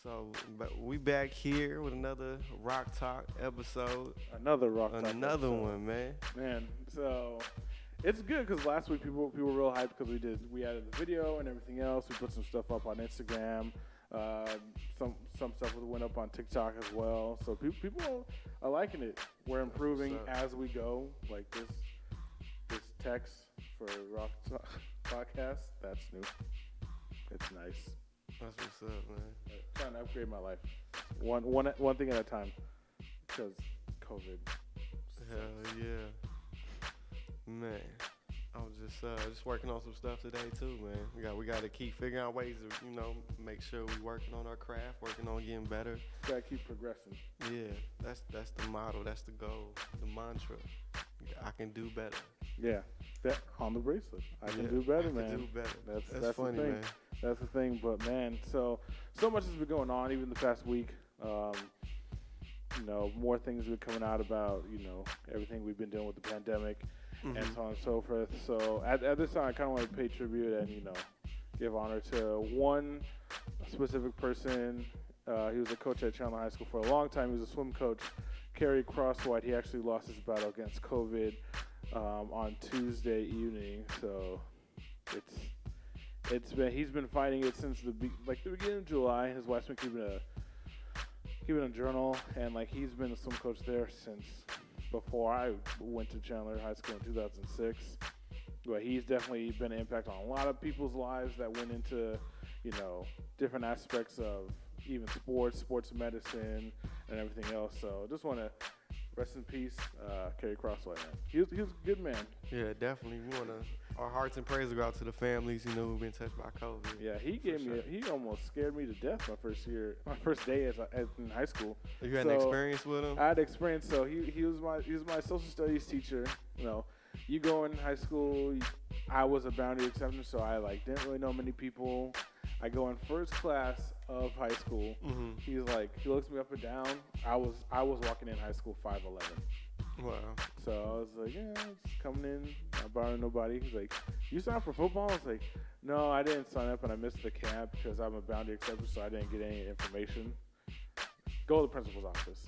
So, but we back here with another Rokktalk episode. Another Rokktalk Another episode. one, man. Man, so it's good because last week people were real hyped because we added the video and everything else. We put some stuff up on Instagram. Some stuff went up on TikTok as well. So people are liking it. We're improving as we go. Like this text for Rokktalk Podcast, that's new. It's nice. That's what's up, man. Trying to upgrade my life, one thing at a time, because COVID. Hell yeah, man. I was just working on some stuff today too, man. We got to keep figuring out ways to make sure we working on our craft, working on getting better. Gotta keep progressing. Yeah, that's the motto, that's the goal, the mantra. I can do better. Yeah, that on the bracelet. I can do better, man. I can do better. That's funny, the thing. man. That's the thing. But man, so much has been going on even the past week. More things have been coming out about everything we've been doing with the pandemic and so on and so forth. So at this time, I kind of want to pay tribute and give honor to one specific person. He was a coach at Chandler High School for a long time. He was a swim coach. Kerry Crosswhite, he actually lost his battle against COVID on Tuesday evening. So he's been fighting it since the beginning of July. His wife's been keeping a journal, and he's been a swim coach there since before I went to Chandler High School in 2006. But he's definitely been an impact on a lot of people's lives that went into different aspects of even sports medicine, and everything else. So just want to rest in peace, Kerry Crosswhite, man. He was a good man. Yeah, definitely. We want our hearts and prayers go out to the families, who've been touched by COVID. Yeah, he almost scared me to death my first day in high school. You had an experience with him? I had experience. So he was my social studies teacher. You go in high school, I was a boundary exception, so I didn't really know many people. I go in first class of high school. Mm-hmm. He looks me up and down. I was walking in high school 5'11". Wow. So I was like, yeah, just coming in, not bothering nobody. He's like, you signed up for football? I was like, no, I didn't sign up, and I missed the camp because I'm a boundary exception, so I didn't get any information. Go to the principal's office.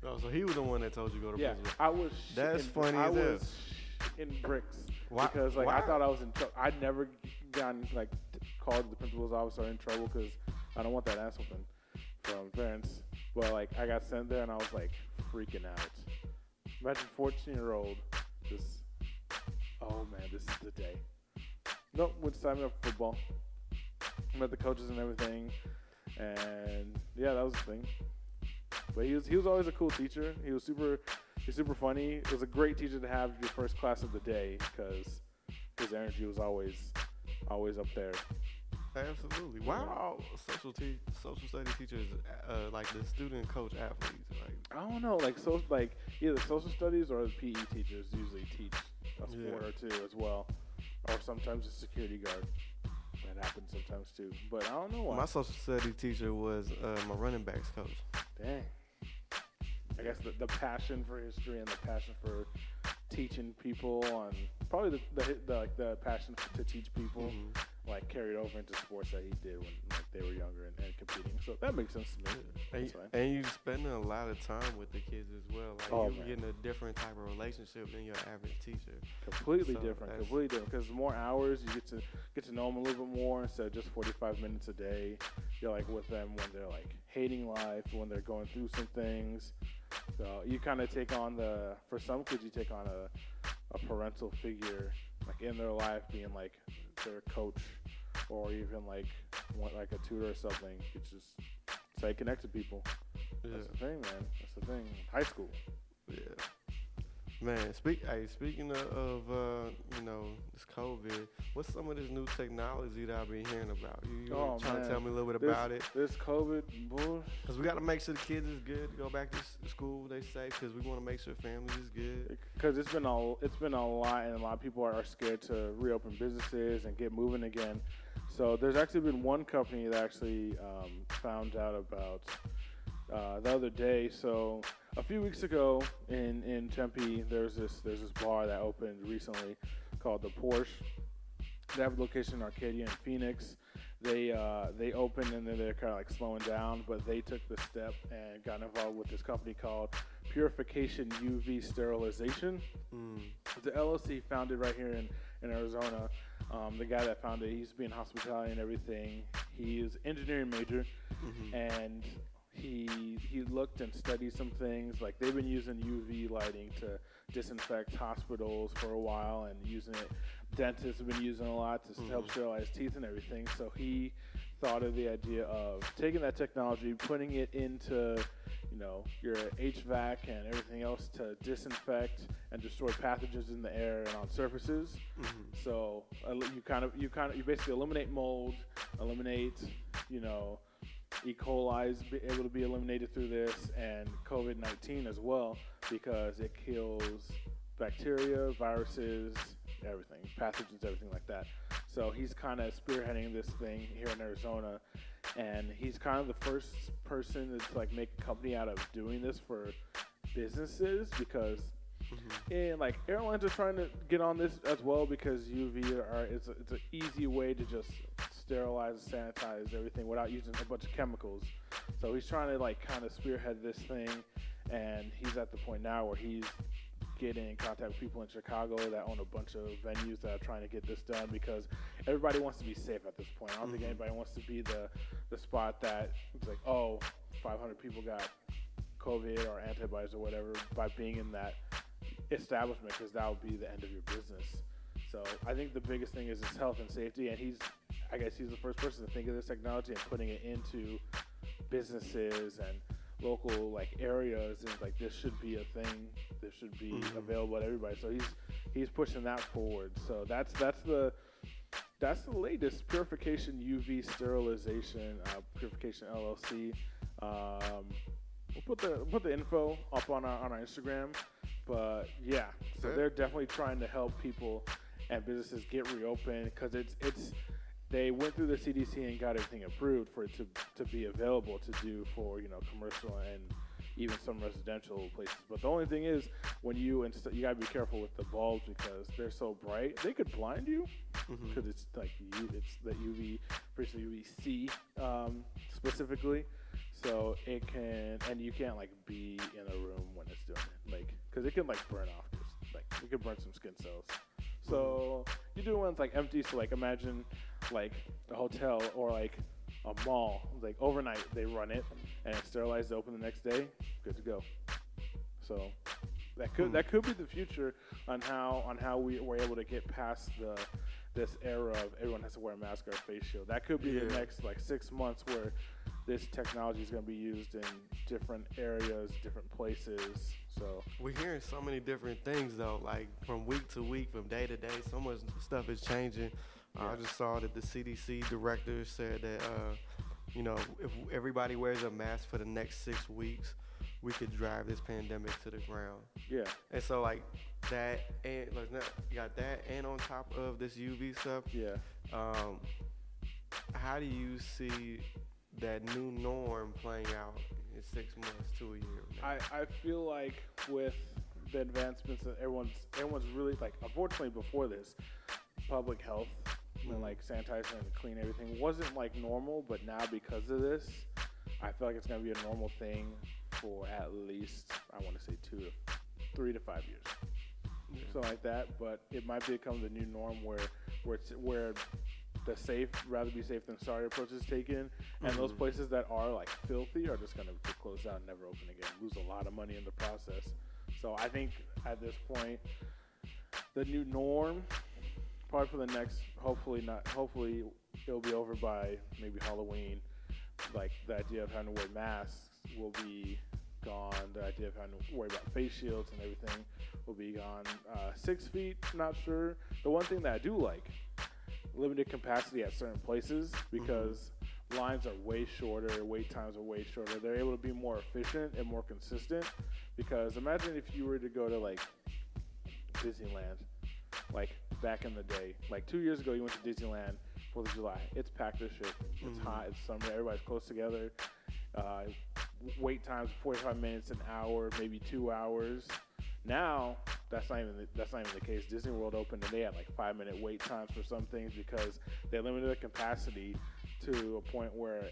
Oh, so he was the one that told you to go to the principal. I was. That's funny I as hell. was in bricks. Why? Because I thought I was in trouble. I'd never gotten called to the principal's office or in trouble because I don't want that ass whooping from parents. But I got sent there and I was freaking out. Imagine 14-year-old just, oh man, this is the day. Nope, went to sign me up for football. Met the coaches and everything, and yeah, that was the thing. But he was always a cool teacher. He's super funny. It was a great teacher to have your first class of the day because his energy was always up there. Absolutely. Why are all social studies teachers the student coach athletes? I don't know. Either social studies or the PE teachers usually teach a sport or two as well, or sometimes a security guard. That happens sometimes too. But I don't know why. My social studies teacher was my running backs coach. Dang. I guess the passion for history and the passion for teaching people on probably the passion to teach people carried over into sports that he did when they were younger and competing. So that makes sense to me. And you spending a lot of time with the kids as well. You're getting a different type of relationship than your average teacher. Completely different. Because the more hours you get to know them a little bit more instead of just 45 minutes a day. You're with them when they're hating life, when they're going through some things. So you kind of take on for some kids you take on a parental figure in their life, being their coach or even a tutor or something. It's just how you connect to people. Yeah. That's the thing, man. That's the thing. High school. Yeah. Man, speaking of this COVID, what's some of this new technology that I've been hearing about? You trying to tell me a little bit about it? This COVID bullshit. Because we got to make sure the kids is good to go back to school, they say, because we want to make sure families is good. Because it's been a lot, and a lot of people are scared to reopen businesses and get moving again. So there's actually been one company that actually found out about the other day. So a few weeks ago in Tempe, there's this bar that opened recently called the Porsche. They have a location in Arcadia and Phoenix. They opened and then they're kind of like slowing down, but they took the step and got involved with this company called Purification UV Sterilization. The LLC founded right here in Arizona. The guy that founded it, he used to be in hospitality and everything. He is engineering major, and he looked and studied some things. Like they've been using UV lighting to disinfect hospitals for a while, and using it. Dentists have been using a lot to help sterilize teeth and everything. So he thought of the idea of taking that technology, putting it into your HVAC and everything else to disinfect and destroy pathogens in the air and on surfaces. So you basically eliminate mold, eliminate E. coli is able to be eliminated through this, and COVID-19 as well, because it kills bacteria, viruses, everything, pathogens, everything like that. So he's kind of spearheading this thing here in Arizona, and he's kind of the first person to like make a company out of doing this for businesses, because and like airlines are trying to get on this as well, because UV it's an easy way to just sterilize, sanitize everything without using a bunch of chemicals. So he's trying to like kind of spearhead this thing, and he's at the point now where he's getting in contact with people in Chicago that own a bunch of venues that are trying to get this done, because everybody wants to be safe at this point. I don't think anybody wants to be the spot that it's like, 500 people got COVID or antibodies or whatever by being in that establishment, because that would be the end of your business. So I think the biggest thing is his health and safety, and I guess he's the first person to think of this technology and putting it into businesses and local like areas, and like this should be a thing. This should be available to everybody. So he's pushing that forward. So that's the latest Purification UV Sterilization, Purification LLC. We'll put the info up on our Instagram. But yeah, so they're definitely trying to help people and businesses get reopened, because they went through the CDC and got everything approved for it to be available to do for commercial and even some residential places. But the only thing is, when you gotta be careful with the bulbs, because they're so bright, they could blind you, because it's like it's the UV, basically UVC specifically. So it can, and you can't like be in a room when it's doing it, like, because it can like burn off, like it could burn some skin cells. So you do ones like empty. So like imagine like a hotel or like a mall, like overnight they run it and it's sterilized, open the next day, good to go. So that could be the future on how we were able to get past this era of everyone has to wear a mask or a face shield. That could be the next like 6 months where this technology is going to be used in different areas, different places. So we're hearing so many different things though, like from week to week, from day to day, so much stuff is changing. I just saw that the CDC director said that if everybody wears a mask for the next 6 weeks, we could drive this pandemic to the ground. Yeah. And so like that, and like you got that, and on top of this UV stuff. Yeah. How do you see that new norm playing out in 6 months to a year? I feel like with the advancements that everyone's really like, unfortunately before this, public health and like sanitizing and clean everything wasn't like normal, but now because of this, I feel like it's gonna be a normal thing for at least, I want to say 3 to 5 years, something like that. But it might become the new norm where the rather be safe than sorry approach is taken, and those places that are like filthy are just gonna get closed down and never open again, lose a lot of money in the process. So I think at this point, the new norm, probably for the next, hopefully it'll be over by maybe Halloween. Like the idea of having to wear masks will be gone. The idea of having to worry about face shields and everything will be gone. 6 feet, not sure. The one thing that I do like, limited capacity at certain places, because lines are way shorter, wait times are way shorter. They're able to be more efficient and more consistent, because imagine if you were to go to like Disneyland, like back in the day, like 2 years ago you went to Disneyland 4th of July. It's packed as shit. It's hot, it's summer, everybody's close together. Wait times 45 minutes, an hour, maybe 2 hours. Now that's not even the case. Disney World opened and they had like 5-minute wait times for some things because they limited the capacity to a point where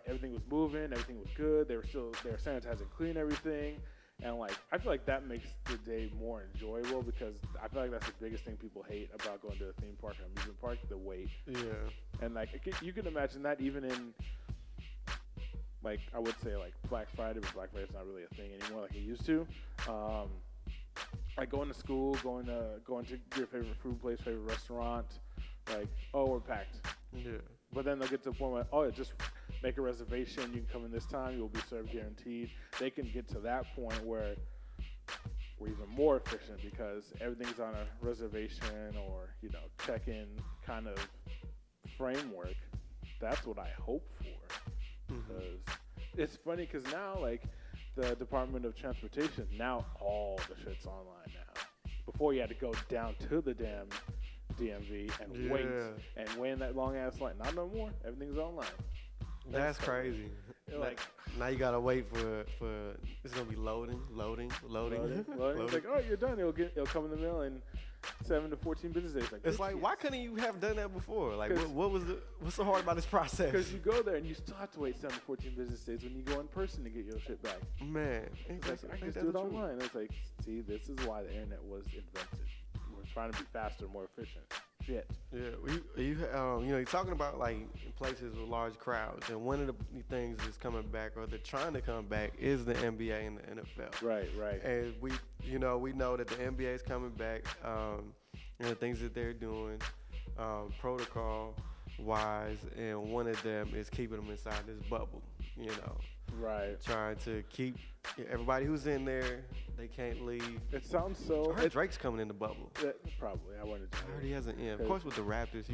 everything was moving, everything was good. They were sanitizing, clean everything, and like I feel like that makes the day more enjoyable because I feel like that's the biggest thing people hate about going to a theme park or amusement park, the wait. Yeah. And like you can imagine that even in like I would say like Black Friday, but Black Friday's not really a thing anymore like it used to. Like going to school, going to your favorite food place, favorite restaurant, like, oh, we're packed. Yeah. But then they'll get to the point where, oh, just make a reservation. You can come in this time. You'll be served guaranteed. They can get to that point where we're even more efficient because everything's on a reservation or, check-in kind of framework. That's what I hope for. Because it's funny because now, like, the Department of Transportation, now all the shit's online now. Before you had to go down to the damn DMV and wait in that long ass line. Not no more. Everything's online. That's crazy. Like now you gotta wait for it's gonna be loading. It's like, oh, you're done. It'll come in the mail in 7 to 14 business days. Like, it's like, why couldn't you have done that before? Like, what's so hard about this process? Because you go there and you still have to wait 7 to 14 business days when you go in person to get your shit back. Man, it's like, I can just do it online. It's like, see, this is why the internet was invented. We're trying to be faster, more efficient. Shit. Yeah, you're talking about like places with large crowds, and one of the things that's coming back, or they're trying to come back, is the NBA and the NFL. Right. And we know that the NBA is coming back. The things that they're doing, protocol wise, and one of them is keeping them inside this bubble. Right. Trying to keep everybody who's in there, they can't leave. It sounds so. I heard Drake's coming in the bubble. Probably. I wanted to. I heard he hasn't. Yeah, of course with the Raptors.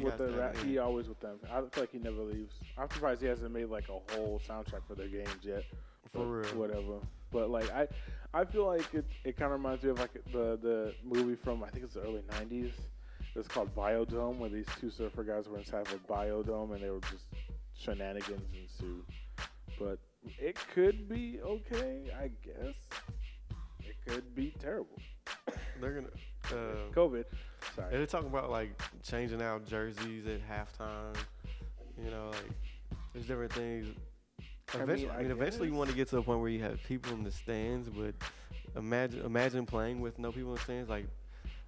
He always with them. I feel like he never leaves. I'm surprised he hasn't made like a whole soundtrack for their games yet. For real. Whatever. But like I feel like it kind of reminds me of like the movie from I think it's the early '90s. It's called Biodome, where these two surfer guys were inside of a biodome and they were just shenanigans ensued. But it could be okay, I guess. It could be terrible. They're gonna COVID. Sorry. They're talking about like changing out jerseys at halftime. Like there's different things. Eventually you want to get to a point where you have people in the stands, but imagine playing with no people in the stands. Like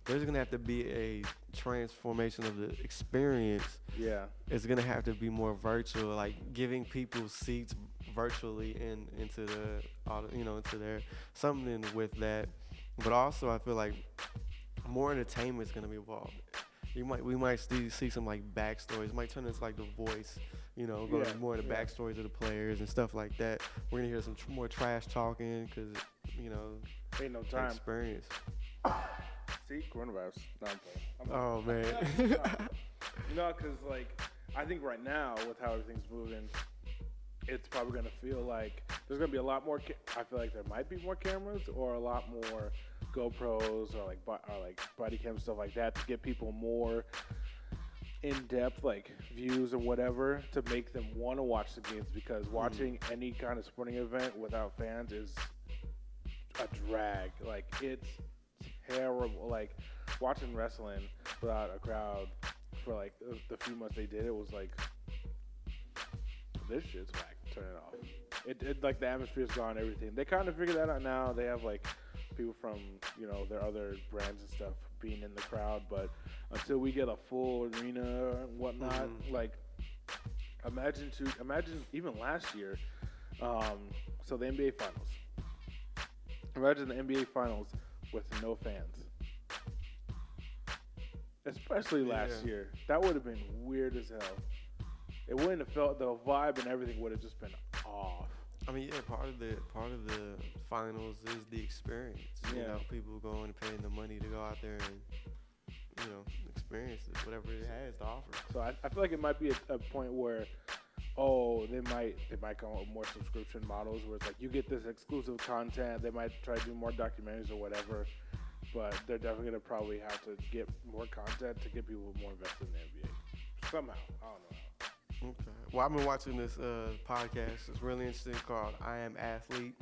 there's gonna have to be a transformation of the experience. Yeah. It's gonna have to be more virtual, like giving people seats virtually into there, something with that. But also I feel like more entertainment is gonna be involved. We might see some like backstories. It might turn into like The Voice, go more into backstories of the players and stuff like that. We're gonna hear some more trash talking because ain't no time. Experience. See, coronavirus. No, I'm playing. Oh man. Because like I think right now with how everything's moving, it's probably gonna feel like there's gonna be a lot more. I feel like there might be more cameras or a lot more GoPros or like body cam stuff like that to get people more in-depth like views and whatever to make them want to watch the games because watching any kind of sporting event without fans is a drag. Like it's terrible. Like watching wrestling without a crowd for like the few months they did it was like this shit's whack. Turn it off. It like the atmosphere's gone. Everything they kind of figured that out now. They have like people from their other brands and stuff being in the crowd, but until we get a full arena and whatnot, like imagine even last year. So the NBA Finals. Imagine the NBA Finals with no fans. Especially last year. That would have been weird as hell. It wouldn't have felt, the vibe and everything would have just been off. I mean, part of the finals is the experience. People going and paying the money to go out there and experience it, whatever it has to offer. So I feel like it might be a point where they might come up with more subscription models where it's like you get this exclusive content. They might try to do more documentaries or whatever, but they're definitely gonna probably have to get more content to get people more invested in the NBA somehow. I don't know. Okay. Well, I've been watching this podcast. It's really interesting called I Am Athlete.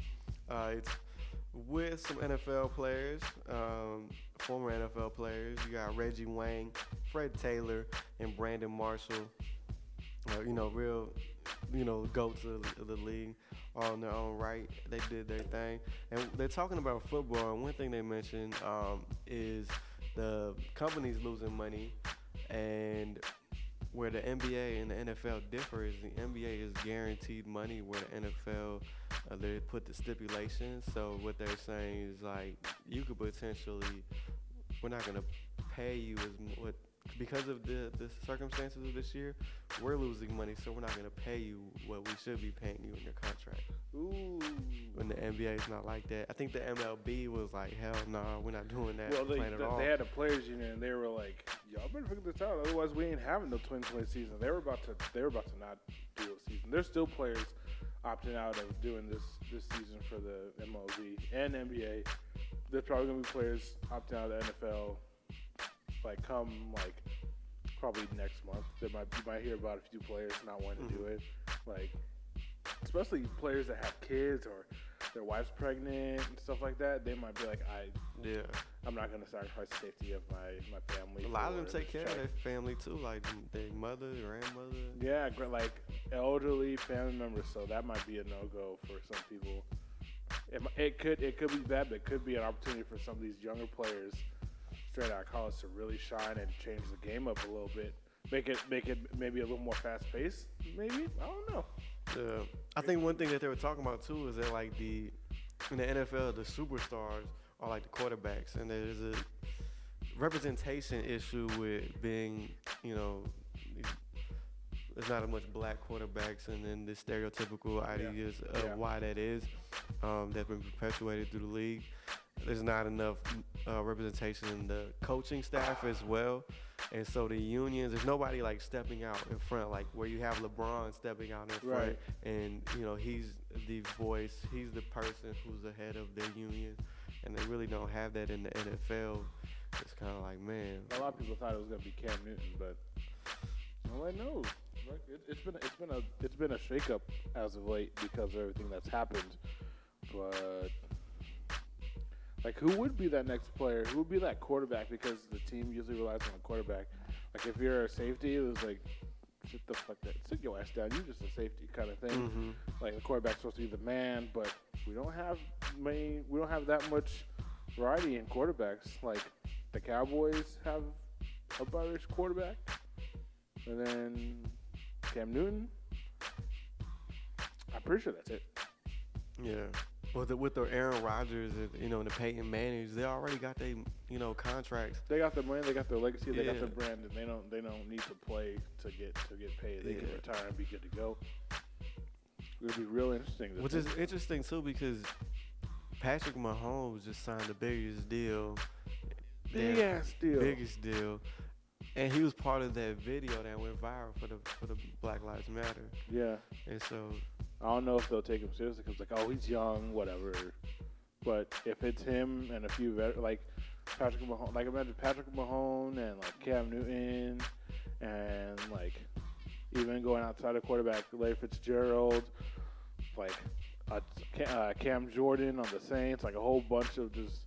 It's with some NFL players, former NFL players. You got Reggie Wayne, Fred Taylor, and Brandon Marshall. Real, goats of the league, all in their own right. They did their thing, and they're talking about football. And one thing they mentioned is the companies losing money, and where the NBA and the NFL differ is the NBA is guaranteed money, where the NFL they put the stipulations. So what they're saying is like you could potentially, we're not gonna pay you as because of the circumstances of this year, we're losing money, so we're not going to pay you what we should be paying you in your contract. Ooh. When the NBA is not like that. I think the MLB was like, hell no, we're not doing that. Well, they had a players union, and they were like, y'all better figure this out, otherwise we ain't having no 2020 season. They were about to not do a season. There's still players opting out of doing this season for the MLB and NBA. There's probably going to be players opting out of the NFL. Come probably next month. You might hear about a few players not wanting to do it. Especially players that have kids or their wife's pregnant and stuff like that. They might be like, I'm not going to sacrifice the safety of my family. A lot of them take care of their family too, like their mother, grandmother. Yeah, elderly family members. So that might be a no-go for some people. It could be bad, but it could be an opportunity for some of these younger players straight out of college to really shine and change the game up a little bit. Make it maybe a little more fast paced. Maybe, I don't know. Yeah, I think one thing that they were talking about too is that in the NFL the superstars are like the quarterbacks, and there's a representation issue with being there's not as much black quarterbacks, and then the stereotypical ideas of why that is that's been perpetuated through the league. There's not enough representation in the coaching staff as well. And so the unions, there's nobody stepping out in front, where you have LeBron stepping out in front. Right. And, he's the voice, he's the person who's the head of their union. And they really don't have that in the NFL. It's kind of like, man. A lot of people thought it was going to be Cam Newton, but nobody knows. It's been a shakeup as of late because of everything that's happened. But who would be that next player? Who would be that quarterback? Because the team usually relies on a quarterback. If you're a safety, it was sit your ass down. You're just a safety kind of thing. Mm-hmm. The quarterback's supposed to be the man, but we don't have that much variety in quarterbacks. The Cowboys have a Irish quarterback, and then Cam Newton. I'm pretty sure that's it. Yeah. With the Aaron Rodgers and the Peyton Mannings, they already got their contracts. They got their money, they got their legacy, they got their brand, and they don't need to play to get paid. They can retire and be good to go. It'll be real interesting. Which is interesting too, because Patrick Mahomes just signed the biggest deal. Biggest deal. And he was part of that video that went viral for the Black Lives Matter. Yeah. And so I don't know if they'll take him seriously because he's young, whatever. But if it's him and a few Patrick Mahomes, imagine Patrick Mahomes and Cam Newton and even going outside of quarterback, Larry Fitzgerald, Cam Jordan on the Saints, a whole bunch of just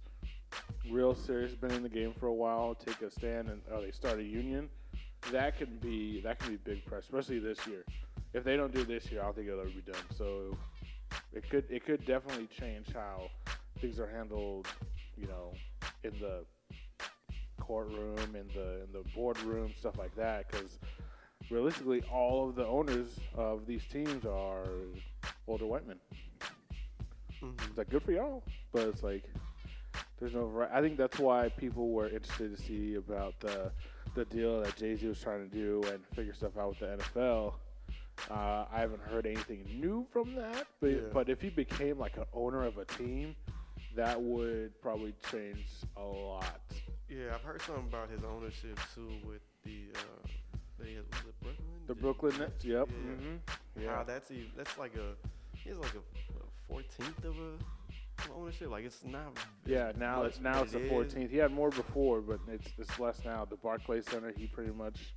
real serious, been in the game for a while, take a stand and they start a union. That can be big press, especially this year. If they don't do it this year, I don't think it'll ever be done. So it could definitely change how things are handled, in the courtroom, in the boardroom, stuff like that. Because realistically, all of the owners of these teams are older white men. Mm-hmm. It's good for y'all, but it's there's no variety. I think that's why people were interested to see about the deal that Jay-Z was trying to do and figure stuff out with the NFL. I haven't heard anything new from that, but if he became an owner of a team, that would probably change a lot. Yeah, I've heard something about his ownership too with was it Brooklyn? The Brooklyn Nets, yep. Yeah. Mm-hmm. Yeah. How that's he has a 14th of a ownership. It's not. Yeah, now it's the 14th. He had more before, but it's less now. The Barclays Center, he pretty much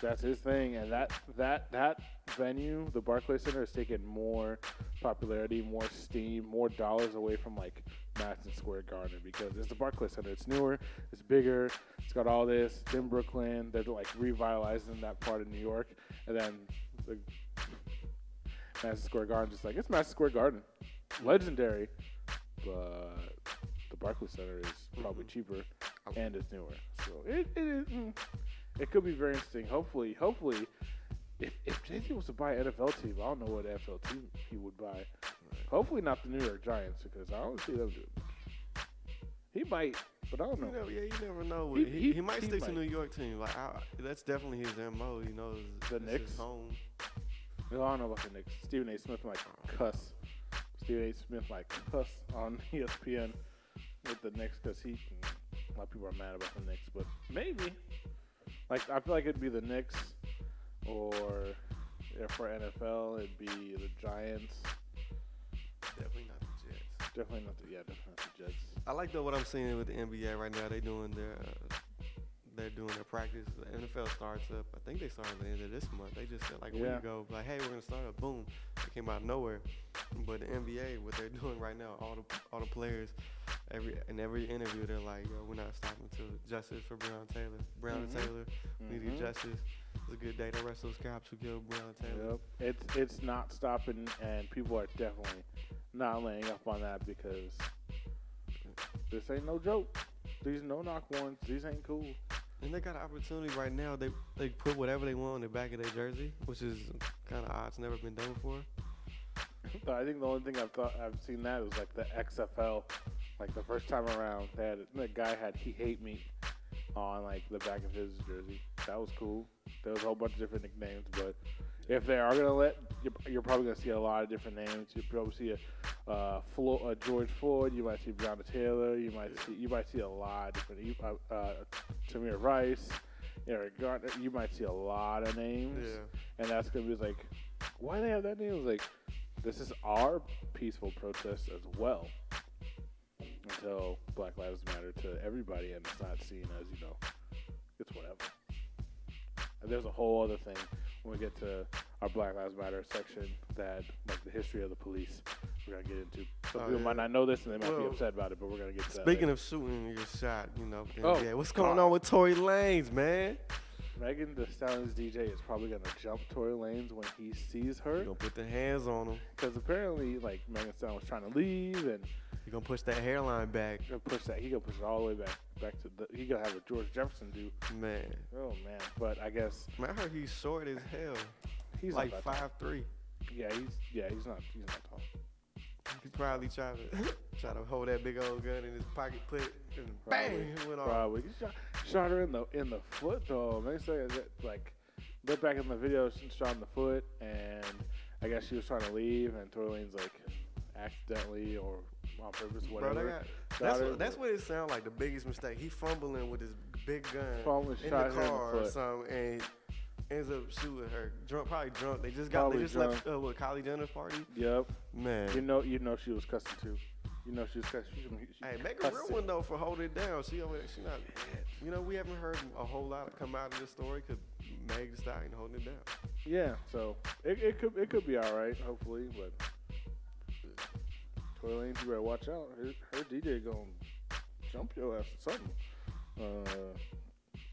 That's his thing, and that venue, the Barclays Center, has taken more popularity, more steam, more dollars away from like Madison Square Garden because it's the Barclays Center. It's newer, it's bigger, it's got all this. It's in Brooklyn. They're like revitalizing that part of New York, and then the Madison Square Garden just like it's Madison Square Garden, legendary, but the Barclays Center is probably cheaper and it's newer. So it could be very interesting. Hopefully, if Jay-Z was to buy an NFL team, I don't know what NFL team he would buy. Right. Hopefully not the New York Giants because I don't see them do it. He might, but I don't know. You never know. He might stick to New York team. Like that's definitely his MO. He knows the Knicks. His home. No, I don't know about the Knicks. Stephen A. Smith might cuss. Stephen A. Smith might cuss on ESPN with the Knicks because a lot of people are mad about the Knicks, but maybe. Like I feel like it'd be the Knicks, or for NFL it'd be the Giants. Definitely not the Jets. Definitely not the Jets. I like what I'm seeing with the NBA right now. They're doing their practice. The NFL starts up. I think they started at the end of this month. They just said like a week ago, like, hey, we're gonna start up. Boom, it came out of nowhere. But the NBA, what they're doing right now, all the players, every interview, they're like, yo, we're not stopping until justice for Breonna Taylor. Breonna Taylor, we need to get justice. It's a good day to arrest those cops who killed Breonna Taylor. Yep. It's not stopping, and people are definitely not laying up on that because this ain't no joke. These no-knock warrants, these ain't cool. And they got an opportunity right now. They put whatever they want on the back of their jersey, which is kind of odd. It's never been done before. But I think the only thing I've seen that was like the XFL. Like the first time around, the guy had "He Hate Me" on like the back of his jersey. That was cool. There was a whole bunch of different nicknames, but if they are gonna you're probably gonna see a lot of different names. You'll probably see a George Floyd. You might see Breonna Taylor. You might see a lot of different Tamir Rice, Eric Garner. You might see a lot of names, and that's gonna be like, why do they have that name? It's like, this is our peaceful protest as well. Until Black Lives Matter to everybody, and it's not seen as it's whatever. And there's a whole other thing when we get to our Black Lives Matter section that, like, the history of the police, we're going to get into. Some people might not know this and they might be upset about it, but we're going to get to that. Speaking of shooting your shot, what's going on with Tory Lanez, man? Megan Thee Stallion's DJ is probably going to jump Tory Lanez when he sees her. He's going to put the hands on him. Because apparently, like, Megan Thee Stallion was trying to leave, and he's going to push that hairline back. He going to push it all the way back to he going to have what George Jefferson do. Man. Oh, man. But I guess. Man, I heard he's short as hell. He's like 5'3". Yeah, he's not tall. He's probably trying to hold that big old gun in his pocket, put it, and bang, it went off. Probably. He shot her in the foot, though. They say that, like, look back in the video, she shot in the foot, and I guess she was trying to leave, and Tory Lanez, like, accidentally or on purpose, whatever. Bro, that's what it sounds like, the biggest mistake. He fumbling with his big gun in the car or something, and ends up shooting her. Probably drunk. They just left Kylie Jenner's party. Yep. Man. You know she was cussing too. She was cussing. Hey, make a real one though for holding it down. She not. We haven't heard a whole lot come out of this story because Meg Thee Stallion holding it down. Yeah. So it could be all right, hopefully, but Tory Lanez, you better watch out. Her DJ gonna jump your ass or something.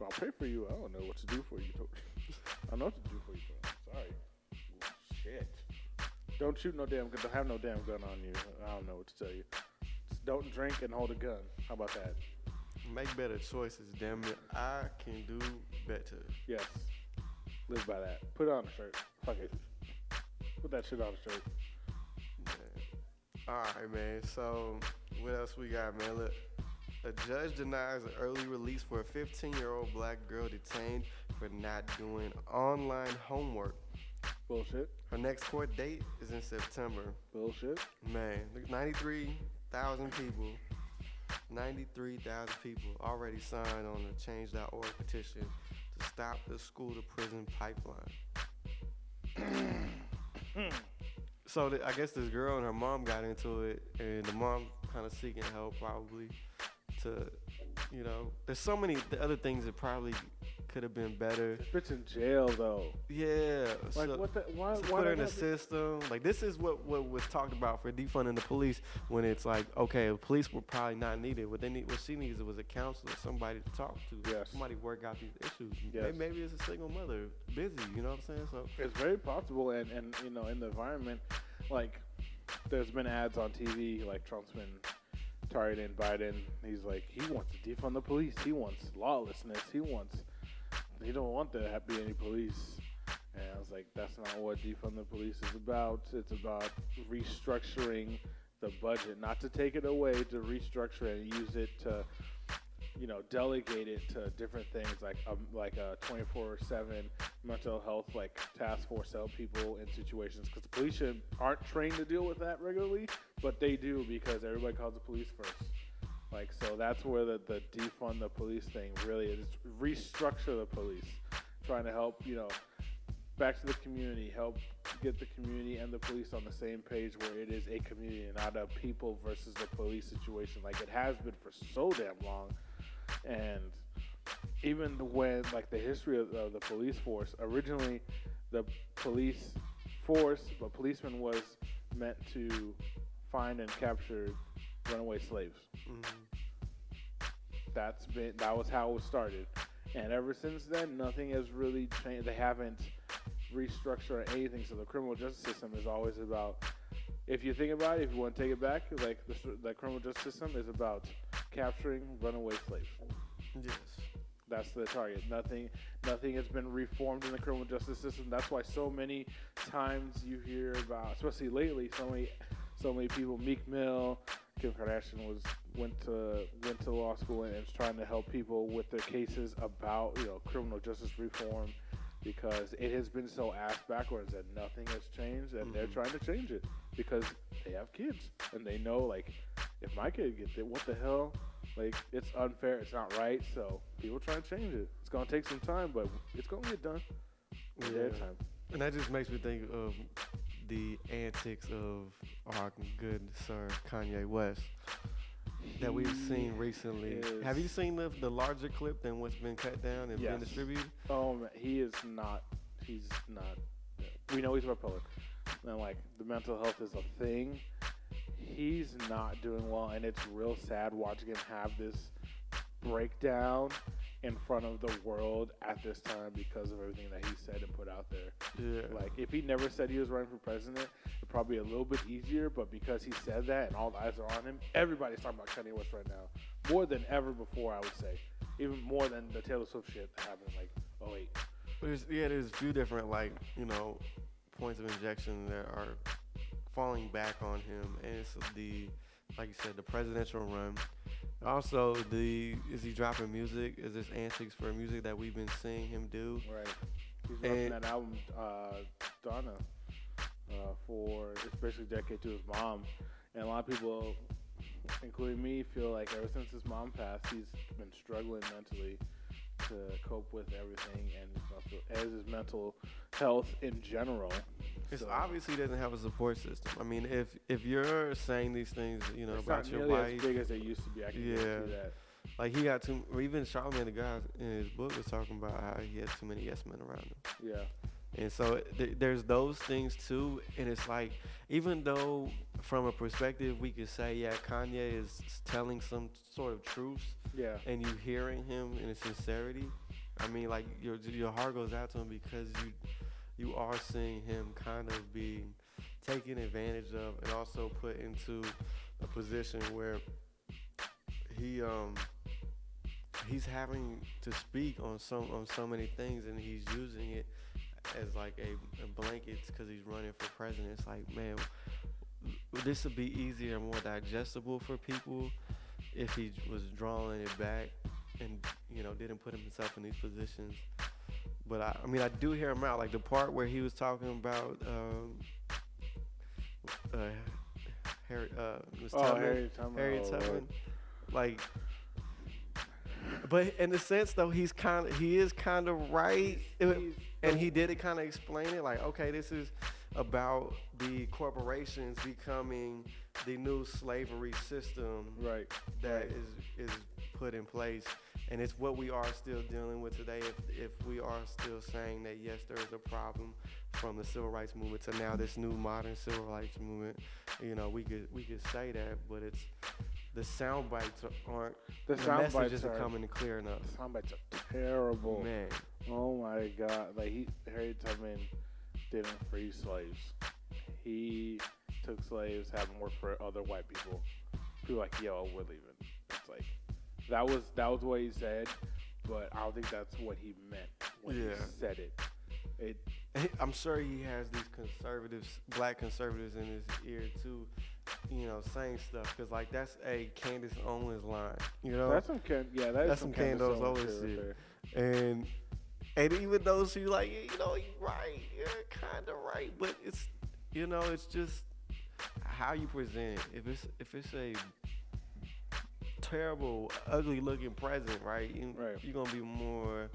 I'll pay for you. I don't know what to do for you. I don't know what to do for you. Sorry. Shit. Don't shoot no damn gun. Don't have no damn gun on you. I don't know what to tell you. Just don't drink and hold a gun. How about that? Make better choices, damn it. I can do better. Yes. Live by that. Put it on a shirt. Fuck it. Put that shit on a shirt. Man. All right, man. So, what else we got, man? Look. A judge denies an early release for a 15-year-old black girl detained for not doing online homework. Bullshit. Her next court date is in September. Bullshit. Man, 93,000 people already signed on the Change.org petition to stop the school-to-prison pipeline. So I guess this girl and her mom got into it, and the mom kind of seeking help probably. There's so many other things that probably could have been better. This bitch in jail though. Yeah. Like so, what the? Why? to Why put her in not the system. Like, this is what was talked about for defunding the police, when it's like, okay, the police were probably not needed. What she needs was a counselor, somebody to talk to, Yes. somebody to work out these issues. Yes. Maybe it's a single mother, busy, you know what I'm saying? So It's very possible, and you know, in the environment, like, there's been ads on TV, like Trump's been targeting Biden. He's like, he wants to defund the police. He wants lawlessness. He don't want there to be any police. And I was like, that's not what defund the police is about. It's about restructuring the budget, not to take it away, to restructure it and use it to, you know, delegate it to different things, like a 24/7 mental health like task force to help people in situations, because the police aren't trained to deal with that regularly, but they do, because everybody calls the police first. Like, so that's where the defund the police thing really is. Restructure the police, trying to help, you know, back to the community, help get the community and the police on the same page, where it is a community and not a people versus the police situation, like it has been for so damn long. And even when, like, the history of the police force, originally the police force, but policeman was meant to find and capture runaway slaves. That was how it started. And ever since then, nothing has really changed. They haven't restructured anything. So the criminal justice system is always about, if you think about it, if you want to take it back, like the criminal justice system is about capturing runaway slaves. yes. That's the target. Nothing has been reformed in the criminal justice system. That's why so many times you hear about, especially lately, so many people, Meek Mill, Kim Kardashian went to law school and is trying to help people with their cases about, you know, criminal justice reform, because it has been so ass backwards that nothing has changed, and they're trying to change it because they have kids and they know, like, if my kid gets it, what the hell? Like, it's unfair, it's not right, so people try to change it. It's gonna take some time, but it's gonna get done in their time. And that just makes me think of the antics of our good sir Kanye West that we've seen recently. Have you seen the larger clip than what's been cut down and been distributed? Oh man, he's not. We know he's bipolar, and like the mental health is a thing. He's not doing well, and it's real sad watching him have this breakdown in front of the world at this time because of everything that he said and put out there. Yeah. Like, if he never said he was running for president, it'd probably be a little bit easier, but because he said that and all the eyes are on him, everybody's talking about Kanye West right now. More than ever before, I would say. Even more than the Taylor Swift shit that happened in, like, 2008. There's a few different, like, you know, points of injection that are falling back on him, and it's like you said, the presidential run. Also, is he dropping music? Is this antics for music that we've been seeing him do? Right. He's dropping that album, Donna, for, it's basically dedicated to his mom. And a lot of people, including me, feel like ever since his mom passed, he's been struggling mentally to cope with everything, and as his mental health in general. It's obviously he doesn't have a support system. I mean, if you're saying these things, you know, it's about not your nearly wife, as big as they used to be. I can guarantee that. Like, he got too. Even Charlamagne the guy in his book was talking about how he had too many yes men around him. Yeah. And so there's those things too, and it's like, even though from a perspective we could say, yeah, Kanye is telling some sort of truth, yeah, and you hearing him in his sincerity, I mean, like, your heart goes out to him because you are seeing him kind of be taken advantage of, and also put into a position where he's having to speak on so many things, and he's using it as like a blanket because he's running for president. It's like, man, this would be easier and more digestible for people if he was drawing it back and, you know, didn't put himself in these positions. But I mean, I do hear him out. Like the part where he was talking about Harriet Tubman. Like, but in a sense though, he is kind of right, and he did it kind of explain it like, okay, this is about the corporations becoming the new slavery system, right, that is put in place, And it's what we are still dealing with today. If we are still saying that yes, there is a problem from the civil rights movement to now this new modern civil rights movement, we could say that, but it's the sound bites aren't the message isn't coming clear enough. The sound bites are terrible, man. Oh my God! Like Harriet Tubman didn't free slaves. He took slaves, had them work for other white people. People like, yo, we're leaving. It's like that was what he said, but I don't think that's what he meant when he said it. I'm sure he has these black conservatives in his ear too, saying stuff, because like that's a Candace Owens line, That's some that's some Candace Owens shit. And even though she's like, you're right, you're kind of right, but it's just how you present it. If it's a terrible, ugly looking president, right? You're gonna be more,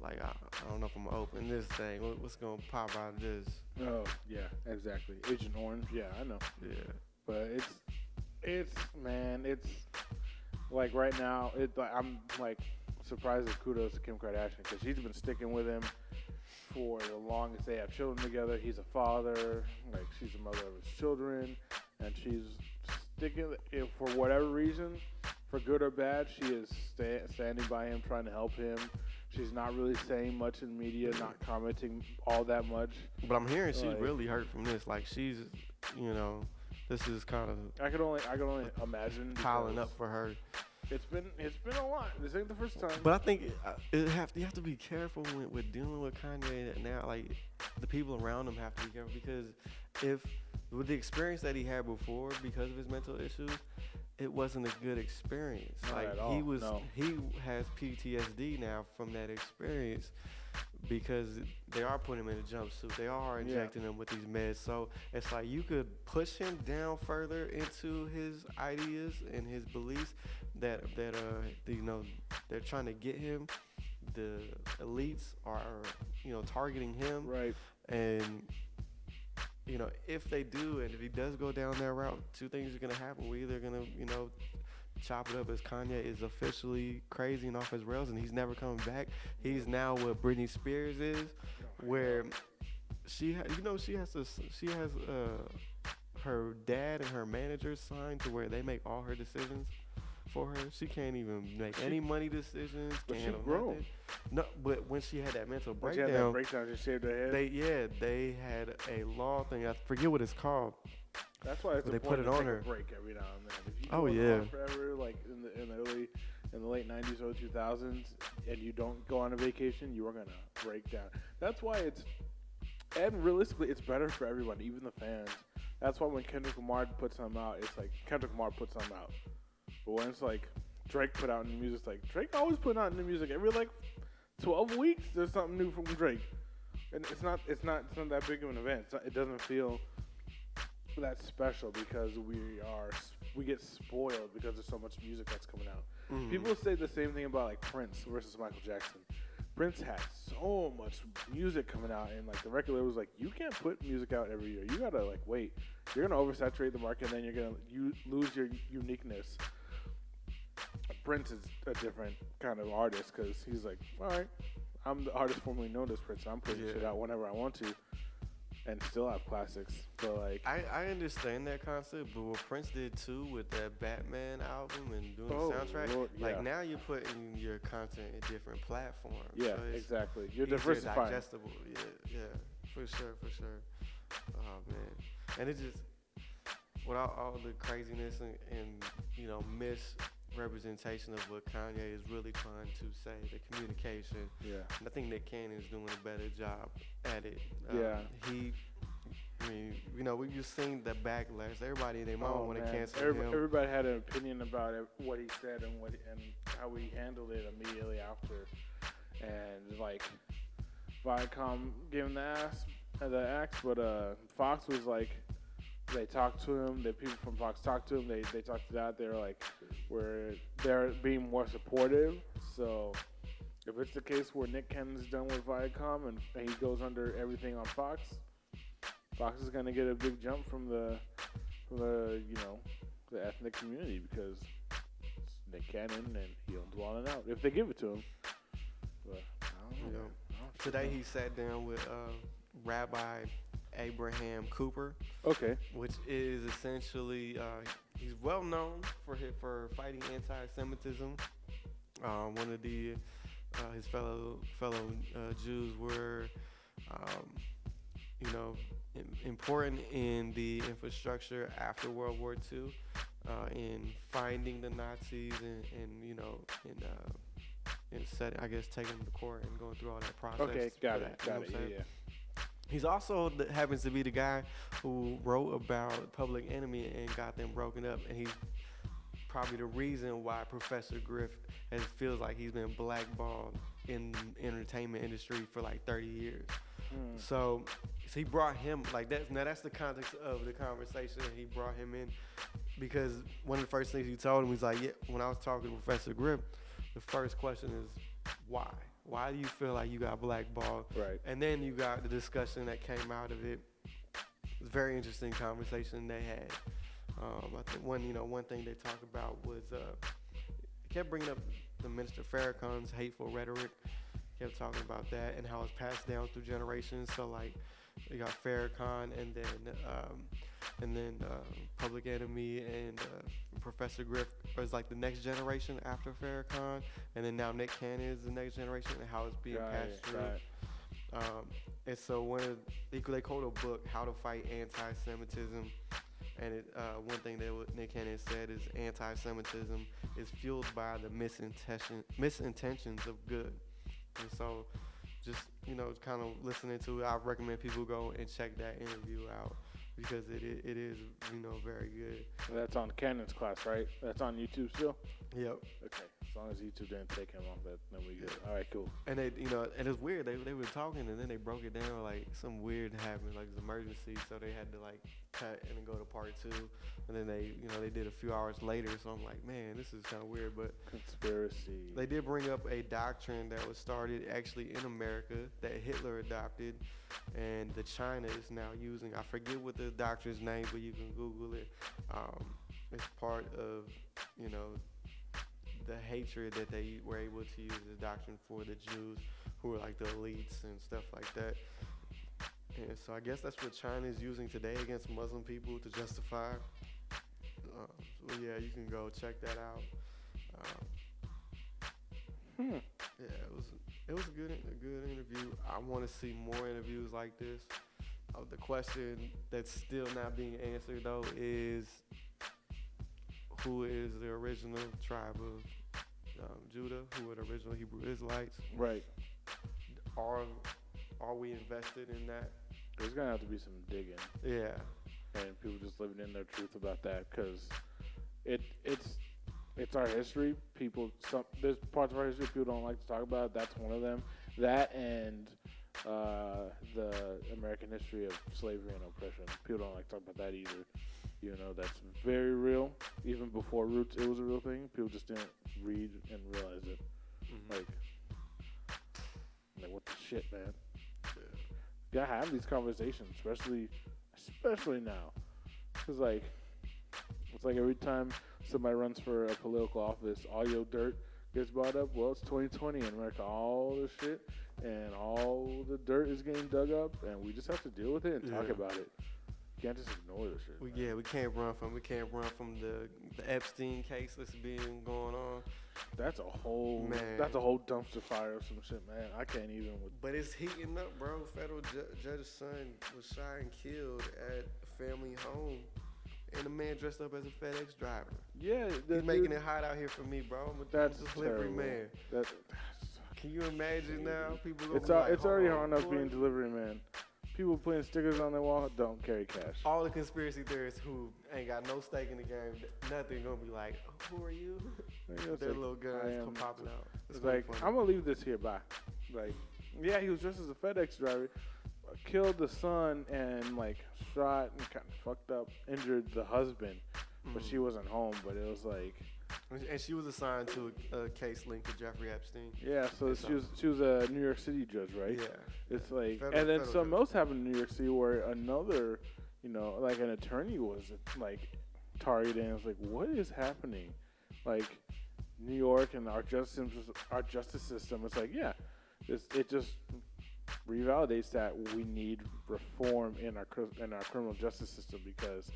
like I don't know if I'm gonna open this thing. What's gonna pop out of this? Oh yeah, exactly. Agent Orange. Yeah, I know. Yeah. But it's like right now. I'm like surprised with kudos to Kim Kardashian because she's been sticking with him for the longest. They have children together. He's a father. Like she's a mother of his children, and she's sticking. If for whatever reason, for good or bad, she is standing by him, trying to help him. She's not really saying much in media, not commenting all that much. But I'm hearing she's really hurt from this. Like she's, this is kind of. I could only imagine piling up for her. It's been a lot. This ain't the first time. But I think you have to be careful with dealing with Kanye now. Like the people around him have to be careful, because if with the experience that he had before because of his mental issues, it wasn't a good experience. Not like at all. He has PTSD now from that experience, because they are putting him in a jumpsuit. They are injecting him with these meds. So it's like you could push him down further into his ideas and his beliefs that they're trying to get him. The elites are targeting him. Right. And if they do, and if he does go down that route, two things are gonna happen. We're either gonna chop it up as Kanye is officially crazy and off his rails, and he's never coming back. He's now what Britney Spears is, where she has her dad and her manager signed to where they make all her decisions for her. She can't even make any money decisions. But she grown. No, but when she had that mental breakdown, she shaved her head. They had a law thing. I forget what it's called. That's why it's they put it to on take her. A break every now and then. If you go on forever, like in the late 90s, early 2000s, and you don't go on a vacation, you are gonna break down. That's why and realistically, it's better for everyone, even the fans. That's why when Kendrick Lamar puts something out, it's like Kendrick Lamar puts something out. But when it's like Drake put out new music, it's like Drake always put out new music every 12 weeks. There's something new from Drake, and it's not that big of an event. It doesn't feel that special because we get spoiled because there's so much music that's coming out. Mm-hmm. People say the same thing about like Prince versus Michael Jackson. Prince had so much music coming out, and like the record label was like, you can't put music out every year. You gotta wait. You're gonna oversaturate the market, and then you're gonna lose your uniqueness. Prince is a different kind of artist because he's like, all right, I'm the artist formerly known as Prince. I'm putting shit out whenever I want to, and still have classics. But I understand that concept, but what Prince did too with that Batman album and doing the soundtrack, Lord, now you're putting your content in different platforms. Yeah, so exactly. You're diversifying. Digestible. Yeah, for sure. Oh man, and it just without all the craziness and misrepresentation of what Kanye is really trying to say, the communication. Yeah. And I think Nick Cannon is doing a better job at it. We just seen the backlash. Everybody and their mom want to cancel him. Everybody had an opinion about it, what he said and how he handled it immediately after. And Viacom gave him the axe, but Fox was like, they talked to him. The people from Fox talked to him. They talked to that. They're like, they're being more supportive. So if it's the case where Nick Cannon's done with Viacom and he goes under everything on Fox is gonna get a big jump from the ethnic community because Nick Cannon, and he owns Wild 'N Out if they give it to him. But I don't know. Today he sat down with Rabbi Abraham Cooper. Okay. Which is essentially he's well known for fighting anti-Semitism. One of his fellow Jews were important in the infrastructure after World War II, in finding the Nazis and setting, I guess, taking them to court and going through all that process. Okay, got it. Yeah. He's also happens to be the guy who wrote about Public Enemy and got them broken up, and he's probably the reason why Professor Griff feels like he's been blackballed in the entertainment industry for like 30 years. So he brought him that's the context of the conversation. He brought him in because one of the first things he told him was like, yeah, when I was talking to Professor Griff, the first question is why? Why do you feel like you got blackballed? Right. And then you got the discussion that came out of it. It was a very interesting conversation they had. I think one thing they talked about was he kept bringing up the Minister Farrakhan's hateful rhetoric. Kept talking about that and how it's passed down through generations. So like you got Farrakhan and then Public Enemy and Professor Griff is like the next generation after Farrakhan, and then now Nick Cannon is the next generation, and how it's being passed through. And so they quote a book, How to Fight Anti-Semitism, and one thing that Nick Cannon said is anti-Semitism is fueled by the misintentions of good. And so just kind of listening to it, I recommend people go and check that interview out because it is very good. That's on Cannon's class, right? That's on YouTube still? Yep. Okay. As long as YouTube didn't take him off, then we good. All right, cool. And they, and it's weird. They were talking and then they broke it down like some weird happened, like it's emergency, so they had to like cut and then go to part 2, and then they did a few hours later. So I'm like, man, this is kind of weird. But conspiracy. They did bring up a doctrine that was started actually in America that Hitler adopted, and that China is now using. I forget what the doctrine's name, but you can Google it. It's part of the hatred that they were able to use the doctrine for the Jews, who were like the elites and stuff like that. And so I guess that's what China is using today against Muslim people to justify. So yeah, you can go check that out. Yeah, it was a good interview. I want to see more interviews like this. The question that's still not being answered though is, who is the original tribe of Judah? Who are the original Hebrew Israelites? Right. Are we invested in that? There's gonna have to be some digging. Yeah. And people just living in their truth about that, because it's our history. There's parts of our history people don't like to talk about. That's one of them. That and the American history of slavery and oppression. People don't like to talk about that either. That's very real. Even before Roots, it was a real thing. People just didn't read and realize it. Mm-hmm. Like what the shit, man? Yeah. Gotta have these conversations, especially now. Because it's like every time somebody runs for a political office, all your dirt gets brought up. Well, it's 2020 in America. All the shit and all the dirt is getting dug up, and we just have to deal with it and talk about it. You can't just ignore this shit. We can't run from the Epstein case that's being going on. That's a whole dumpster fire of some shit, man. I can't even. But it's heating up, bro. Federal judge's son was shot and killed at a family home, and a man dressed up as a FedEx driver. Yeah, he's making it hot out here for me, bro. That's a delivery man. Can you imagine now? People. It's already hard enough being delivery man. People putting stickers on their wall don't carry cash. All the conspiracy theorists who ain't got no stake in the game, nothing gonna be like, who are you? Their little guns come popping out. It's like, I'm gonna leave this here. Bye. Like, yeah, he was dressed as a FedEx driver, killed the son, and shot and kind of fucked up, injured the husband, but she wasn't home. But it was like. And she was assigned to a case linked to Jeffrey Epstein. Yeah, so she was a New York City judge, right? Yeah. It's and then something else happened in New York City where another, an attorney was targeted, and it's like, what is happening? New York and our justice system, it's like, yeah, it just revalidates that we need reform in our criminal justice system, because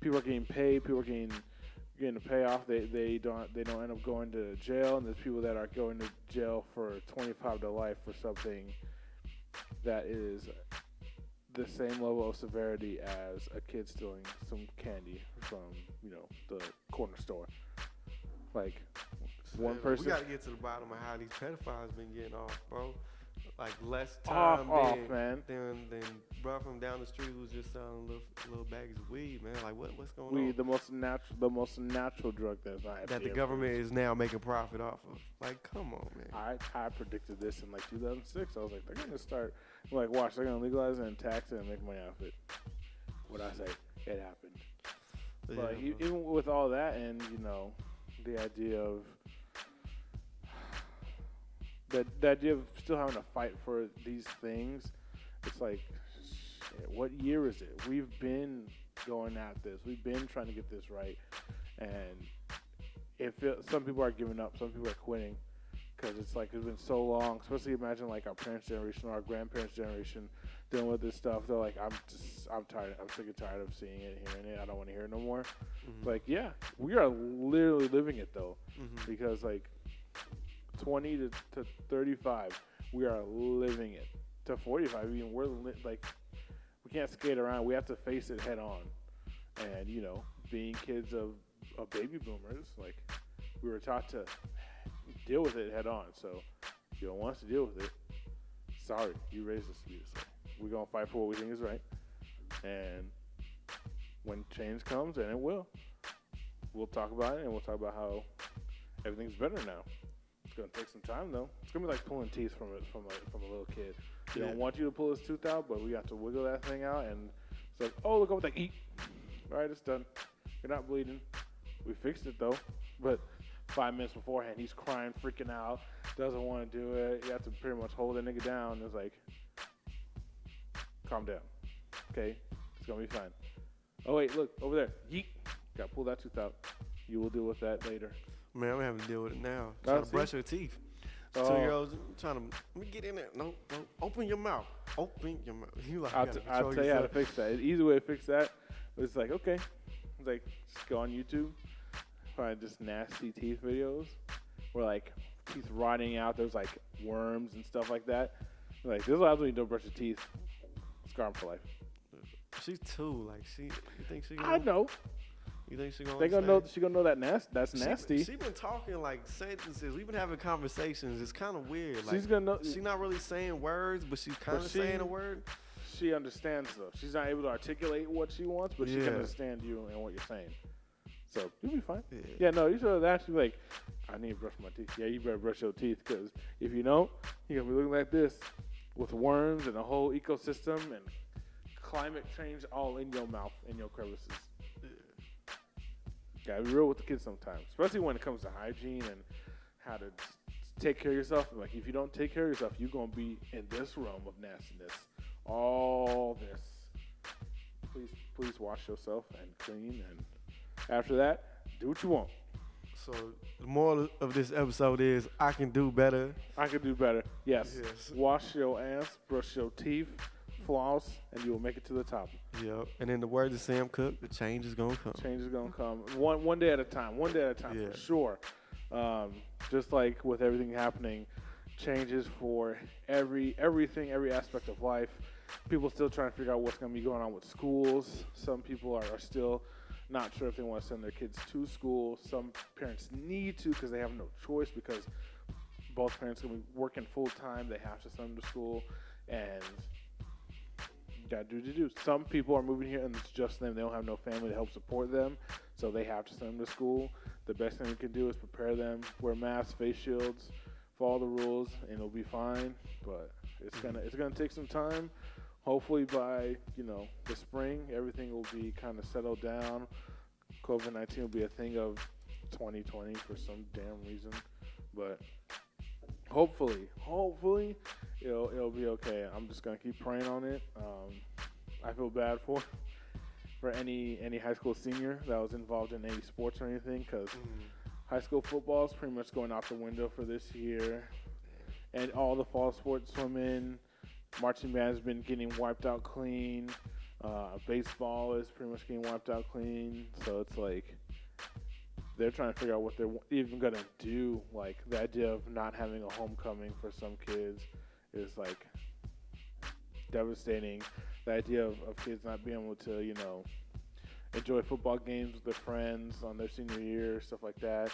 people are getting paid, people are getting a payoff. They don't end up going to jail, and there's people that are going to jail for 25 to life for something that is the same level of severity as a kid stealing some candy from the corner store. Like, one person. We got to get to the bottom of how these pedophiles been getting off, bro. Like, less time than bro from down the street who's just selling little bags of weed, man. Like, what's going on? Weed, the most natural drug that the government is now making profit off of. Like, come on, man. I predicted this in like 2006. I was like, they're gonna start, like, watch, they're gonna legalize it and tax it and make money off it. What I say, it happened. Yeah, but even with all that, and the idea of the idea of still having to fight for these things, it's like, shit, what year is it? We've been going at this. We've been trying to get this right, and some people are giving up. Some people are quitting because it's like it's been so long. Especially imagine like our parents' generation or our grandparents' generation dealing with this stuff. They're like, I'm tired. I'm sick and tired of seeing it, hearing it. I don't want to hear it no more. Mm-hmm. Like, yeah, we are literally living it though, because like 20 to 35, we are living it. To 45, even like, we can't skate around. We have to face it head on. And being kids of baby boomers, like, we were taught to deal with it head on. So if you don't want us to deal with it, sorry, you raised us to be this way. We're gonna fight for what we think is right. And when change comes, and it will, we'll talk about it, and we'll talk about how everything's better now. It's gonna take some time though. It's gonna be like pulling teeth from a little kid. They don't want you to pull his tooth out, but we got to wiggle that thing out, and it's like, oh, look over there, eat. All right, it's done. You're not bleeding. We fixed it though, but 5 minutes beforehand, he's crying, freaking out, doesn't want to do it. You have to pretty much hold that nigga down. It's like, calm down, okay? It's gonna be fine. Oh wait, look over there. Yeet. Got to pull that tooth out. You will deal with that later. Man, I'm having to deal with it now. Trying to brush her teeth. 2-year-olds trying to, let me get in there. No, open your mouth. Open your mouth. You like, I'll tell you how to fix that. An easy way to fix that is like, okay, it's like, just go on YouTube, find just nasty teeth videos where like teeth rotting out. There's like worms and stuff like that. Like, this is what happens when you don't brush your teeth. Scar 'em for life. She's 2. Like, you think she gonna? I know. You think she gonna? They gonna know. She gonna know that that's nasty. She been talking like sentences. We've been having conversations. It's kind of weird. Like, she's gonna know. She's not really saying words, but she's kind of saying a word. She understands though. She's not able to articulate what she wants, but she can understand you and what you're saying. So you'll be fine. Yeah, no, you should actually like, I need to brush my teeth. Yeah, you better brush your teeth, because if you don't, you're gonna be looking like this with worms and a whole ecosystem and climate change all in your mouth, in your crevices. Gotta be real with the kids sometimes, especially when it comes to hygiene and how to take care of yourself. Like, if you don't take care of yourself, you're gonna be in this realm of nastiness. All this. Please wash yourself and clean, and after that, do what you want. So the moral of this episode is, I can do better. I can do better. Yes. Wash your ass, brush your teeth, floss, and you will make it to the top. Yep. And in the words of Sam Cooke, the change is gonna come. Change is gonna come. One day at a time. One day at a time, for sure. Just like with everything happening, changes for everything, every aspect of life. People still trying to figure out what's gonna be going on with schools. Some people are still not sure if they want to send their kids to school. Some parents need to because they have no choice, because both parents are going to be working full time. They have to send them to school, and got to do. Some people are moving here and it's just them. They don't have no family to help support them, so they have to send them to school. The best thing we can do is prepare them, wear masks, face shields, follow the rules, and it'll be fine. But it's gonna take some time. Hopefully by, the spring, everything will be kind of settled down. COVID-19 will be a thing of 2020 for some damn reason. But hopefully, it'll be okay. I'm just going to keep praying on it. I feel bad for any high school senior that was involved in any sports or anything, because high school football is pretty much going out the window for this year. And all the fall sports, swimming, marching band has been getting wiped out clean. Baseball is pretty much getting wiped out clean. So it's like they're trying to figure out what they're even going to do. Like the idea of not having a homecoming for some kids is like devastating. The idea of kids not being able to, you know, enjoy football games with their friends on their senior year, stuff like that.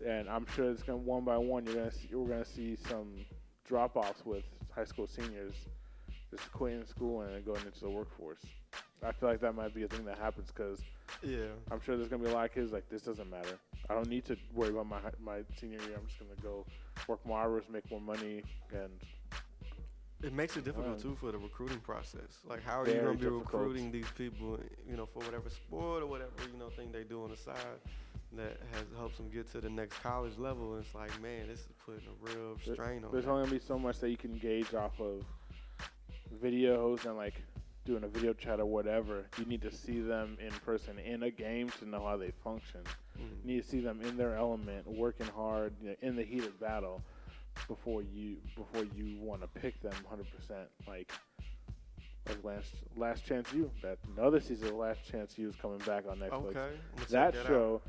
And I'm sure it's going to one by one. We're gonna see some drop-offs with high school seniors just quitting school and going into the workforce. I feel like that might be a thing that happens because I'm sure there's going to be a lot of kids like, this doesn't matter. I don't need to worry about my senior year. I'm just going to go work more hours, make more money, and it makes it difficult too for the recruiting process. Like, how are you going to be recruiting these people, you know, for whatever sport or whatever, you know, thing they do on the side that helps them get to the next college level? And it's like, man, this is putting a real strain on. There's only going to be so much that you can gauge off of videos and like doing a video chat or whatever. You need to see them in person in a game to know how they function. You need to see them in their element, working hard, you know, in the heat of battle before you want to pick them 100%. Like Last Chance U. That another season of Last Chance U is coming back on Netflix. Okay, that show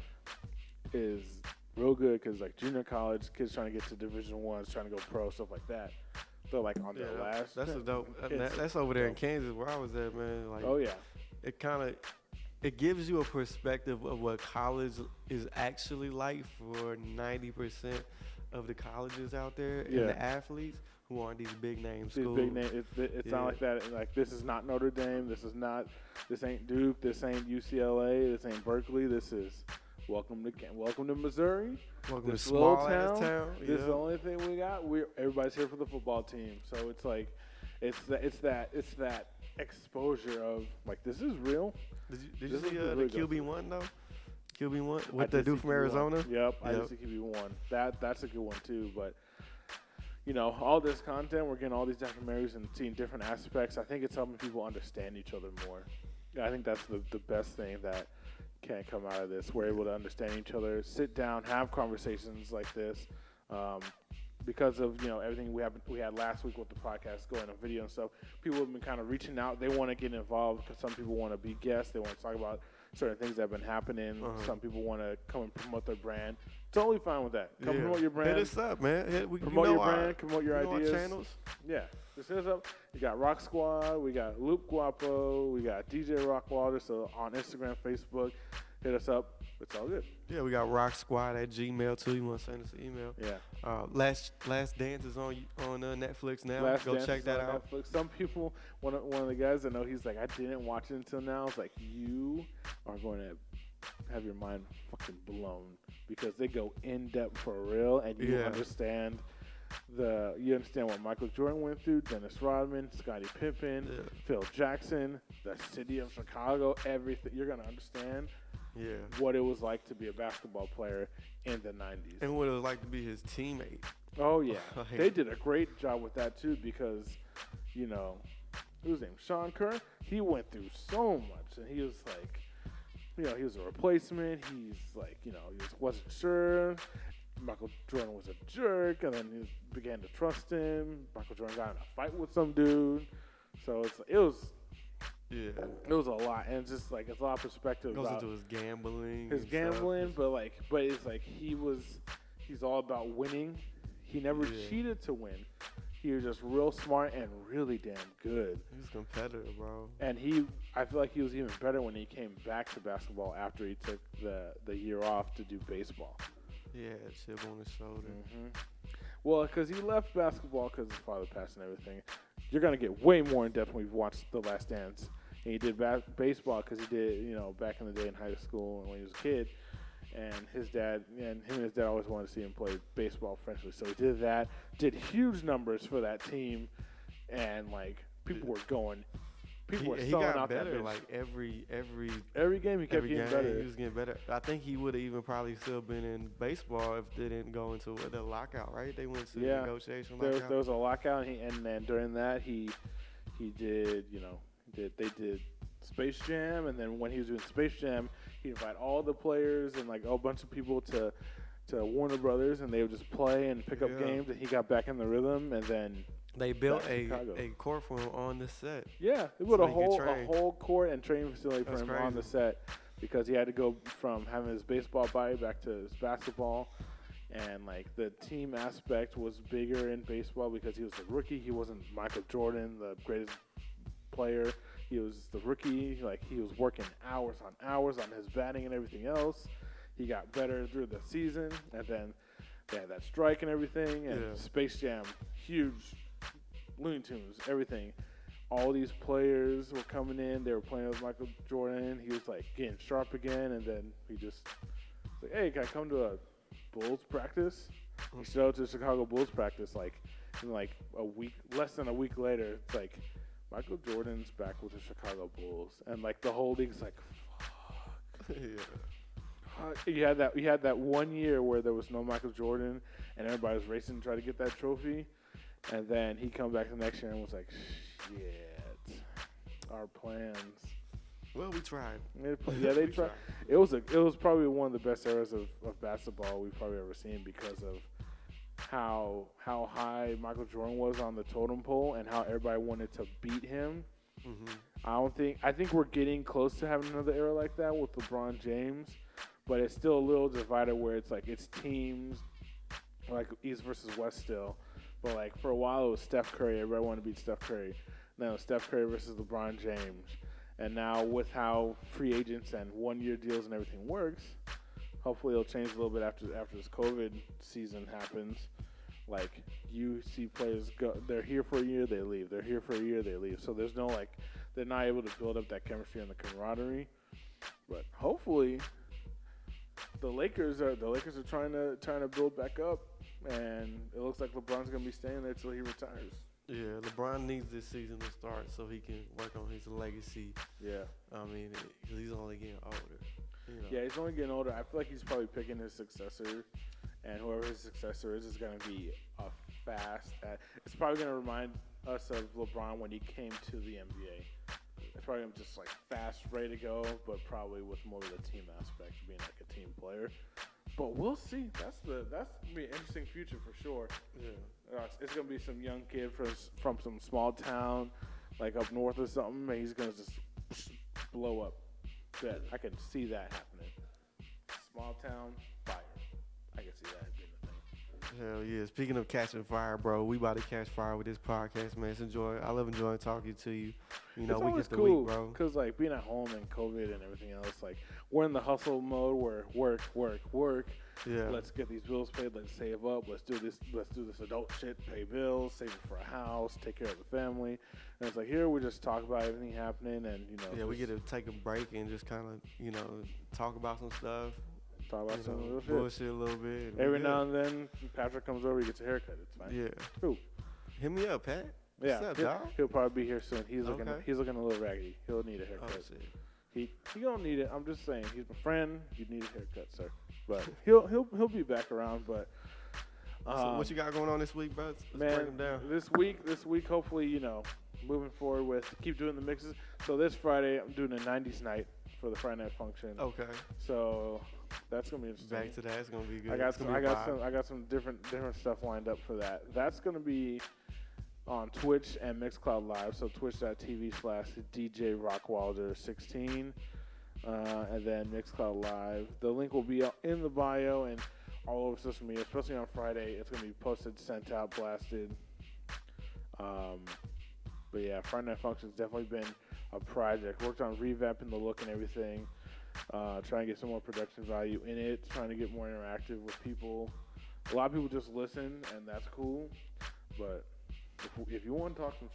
is real good because like junior college kids trying to get to Division I, trying to go pro, stuff like that. They're like on their last. That's a dope. That's over there in Kansas where I was at, man. Like, oh yeah. It gives you a perspective of what college is actually like for 90% of the colleges out there and the athletes who aren't these big name schools. These big names. It's not like that. Like, this is not Notre Dame. This ain't Duke. This ain't UCLA. This ain't Berkeley. This is welcome to Missouri. Welcome to small town. town. This is the only thing we got. Everybody's here for the football team. So it's like, it's that exposure of like, this is real. Did you see the QB1 though? QB1 with the dude from Arizona. Yep, I did see QB1. That's a good one too. But you know, all this content, we're getting all these documentaries and seeing different aspects. I think it's helping people understand each other more. Yeah, I think that's the best thing that can come out of this. We're able to understand each other, sit down, have conversations like this. Because of, you know, everything we had last week with the podcast going on video and stuff, people have been kind of reaching out. They want to get involved because some people want to be guests. They want to talk about certain things that have been happening. Some people want to come and promote their brand. Totally fine with that. Come promote your brand. Hit us up, man. Promote your brand. Promote your ideas. Our channels. Yeah. Just hit us up. We got RokkSquad. We got LoopGuapo. We got DJ Rokkwilder. So on Instagram, Facebook, hit us up. It's all good. Yeah, we got RokkSquad at Gmail too. You want to send us an email? Yeah. Last Dance is on Netflix now. Go check that out. Netflix. Some people, one of the guys I know, he's like, I didn't watch it until now. I was like, you are going to have your mind fucking blown because they go in depth for real, and you understand what Michael Jordan went through, Dennis Rodman, Scottie Pippen, Phil Jackson, the city of Chicago, everything. You're gonna understand. What it was like to be a basketball player in the 90s. And what it was like to be his teammate. Oh, yeah. They did a great job with that, too, because, you know, who's his name? Sean Kerr? He went through so much, and he was like, you know, he was a replacement. He's like, you know, he wasn't sure. Michael Jordan was a jerk, and then he began to trust him. Michael Jordan got in a fight with some dude. So it was a lot, and it's just like it's a lot of perspective. Goes into his gambling. But it's like he's all about winning. He never cheated to win. He was just real smart and really damn good. He was competitive, bro. And I feel like he was even better when he came back to basketball after he took the year off to do baseball. Yeah, chip on his shoulder. Well, because he left basketball because his father passed and everything. You're gonna get way more in depth when we've watched The Last Dance. And he did baseball because he did, you know, back in the day in high school and when he was a kid. And him and his dad always wanted to see him play baseball professionally. So he did that, did huge numbers for that team, and like people were selling out better, that bitch. like every game he kept getting better. He was getting better. I think he would have even probably still been in baseball if they didn't go into the lockout, right? They went to the negotiation lockout. There was a lockout, and then during that he did, you know, they did Space Jam, and then when he was doing Space Jam, he'd invite all the players and like a bunch of people to to Warner Brothers, and they would just play and pick up games, and he got back in the rhythm, and then they built a court for him on the set. Yeah, they built a whole court and training facility for him on the set because he had to go from having his baseball body back to his basketball. And, like, the team aspect was bigger in baseball because he was a rookie. He wasn't Michael Jordan, the greatest player. He was the rookie. Like, he was working hours on his batting and everything else. He got better through the season. And then they had that strike and everything. And Space Jam, huge, Looney Tunes, everything. All these players were coming in. They were playing with Michael Jordan. He was, like, getting sharp again. And then he just was like, hey, can I come to a Bulls practice? He showed up to the Chicago Bulls practice less than a week later. It's like Michael Jordan's back with the Chicago Bulls, and like the whole league's like, fuck. You had that 1 year where there was no Michael Jordan, and everybody was racing to try to get that trophy, and then he come back the next year and was like, shit, our plans. Well, we tried. Yeah, they tried. It was probably one of the best eras of basketball we've probably ever seen because of how high Michael Jordan was on the totem pole and how everybody wanted to beat him. Mm-hmm. I think we're getting close to having another era like that with LeBron James, but it's still a little divided where it's like it's teams like East versus West still. But like for a while it was Steph Curry. Everybody wanted to beat Steph Curry. Then it was Steph Curry versus LeBron James. And now with how free agents and 1 year deals and everything works, hopefully it'll change a little bit after this COVID season happens. Like you see players go, they're here for a year, they leave. They're here for a year, they leave. So there's no like, they're not able to build up that chemistry and the camaraderie. But hopefully, the Lakers are trying to build back up, and it looks like LeBron's gonna be staying there till he retires. Yeah, LeBron needs this season to start so he can work on his legacy. Yeah. I mean, because he's only getting older. You know. Yeah, he's only getting older. I feel like he's probably picking his successor, and whoever his successor is going to be a fast. It's probably going to remind us of LeBron when he came to the NBA. It's probably going to be just like fast, ready to go, but probably with more of the team aspect, being like a team player. But we'll see. That's gonna be an interesting future for sure. Yeah, it's gonna be some young kid from some small town, like up north or something, and he's gonna just blow up. Yeah, I can see that happening. Small town fire. I can see that being the thing. Hell yeah! Speaking of catching fire, bro, we about to catch fire with this podcast, man. I love enjoying talking to you. You know, we get the week, bro. Because like being at home and COVID and everything else, like we're in the hustle mode where work. Yeah. Let's get these bills paid. Let's save up. Let's do this adult shit. Pay bills. Save it for a house. Take care of the family. And it's like here we just talk about everything happening and Yeah, we get to take a break and just kind of talk about some stuff. Talk about some little bullshit a little bit. Every now and then, Patrick comes over. He gets a haircut. It's fine. Yeah. Cool. Hit me up, Pat. What's up, dog? He'll probably be here soon. He's looking a little raggedy. He'll need a haircut. Oh, shit. He don't need it. I'm just saying. He's my friend. You need a haircut, sir. But he'll be back around. But so what you got going on this week, bro? Let's break them down. This week, hopefully, moving forward with keep doing the mixes. So this Friday, I'm doing a '90s night for the Friday night function. Okay. So that's gonna be interesting. Back to that. It's gonna be good. I got some different stuff lined up for that. That's gonna be on Twitch and Mixcloud Live. So twitch.tv/DJ Rokkwilder 16. And then Mixcloud Live. The link will be in the bio and all over social media, especially on Friday. It's going to be posted, sent out, blasted. But yeah, Friday Night Function's definitely been a project. Worked on revamping the look and everything. Trying to get some more production value in it. Trying to get more interactive with people. A lot of people just listen, and that's cool. But if you want to talk some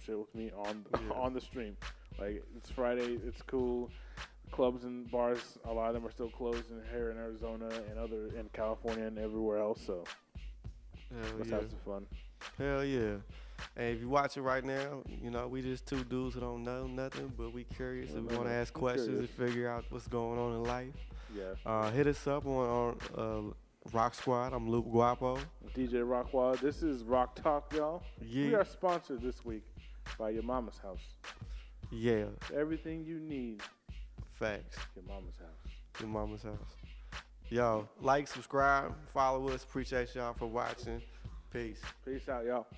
shit with me on the stream. Like, it's Friday. It's cool. Clubs and bars, a lot of them are still closed here in Arizona and in California and everywhere else. So let's have some fun. Hell yeah! And if you watch it right now, we just two dudes who don't know nothing, but we curious and we want to ask questions and figure out what's going on in life. Yeah. Hit us up on RokkSquad. I'm LoopGuapo. DJ Rokkwilder. This is Rokktalk, y'all. Yeah. We are sponsored this week by Your Mama's House. Yeah. Everything you need. Facts. Your mama's house. Your mama's house. Yo, like, subscribe, follow us. Appreciate y'all for watching. Peace. Peace out, y'all.